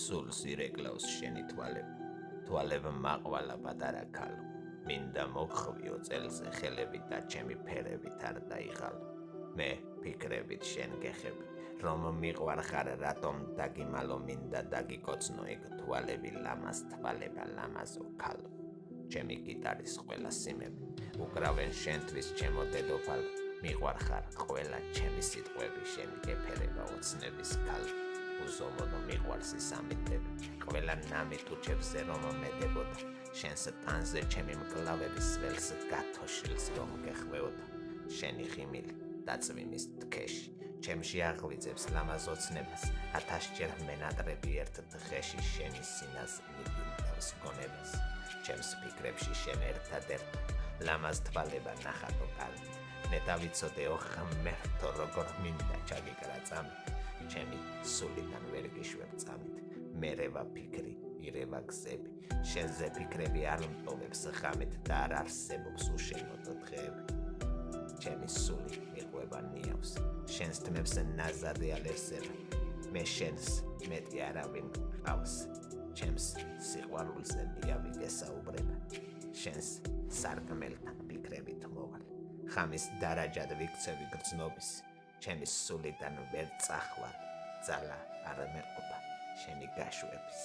სულს ირეკლავს შენი თვალები, თვალები მაყვალა პატარა ქალო, მინდა მოგხვიო წელზე ხელები და ჩემი ფერებით არ დაიღალო. მე ფიქრებით შენ გეხები, რომ მიყვარხარ რატომ დაგიმალო მინდა დაგიკოცნო ეგ თვალები ლამაზ თვალება ლამაზო ქალო. ჩემი გიტარის ყველა სიმები უკრავენ შენთვის ჩემო დედოფალ, მიყვარხარ ყველა ჩემი სიტყვები შენი გეფერება ოცნების ქალო. უზომოდ მიყვარს ის ამიტები, ყველა ნამით უჩებზე რომ მედებოდა, შენს ტანზე ჩემი მკლავების ველს გათოშილს რომ გეხვეოდა. შენი ხიმილი დაწვიმის თქეში, ჩემში აღვიძებს ლამაზ ოცნებას, 1000-ჯერ მენატრები ერთ დღეში შენი სინას მიგინდავს გონებას. ჩემს ფიქრებში შენ ერთადერთო, ლამაზ თვალება ნახატო კალმი, ნეტავიცოდეო ღმერთო როგორ მინდა ჩაგიკრა წამით, ჩემი სულიდან ვერ გიშვებ წამით, მერევა ფიქრი, ირევა გზები, შენზე ფიქრები არ მტოვებს ღამით და არ არსებობს უშენოდ დღეები. ჩემი სული მიყვება ნიავს, შენს თმებს ნაზადი ალერსება, მე შენს მეტი არავინ გყავს, ჩემს სიყვარულზე მიავი გესაუბრება, შენს სარკმელთან ფიქრებით მოვალ, ხამის დარაჯად ვიქცევი გრძნობის, ჩემი სულიდან ვერ წახვალ, ძალა არ მეყოფა შენი გაშვების.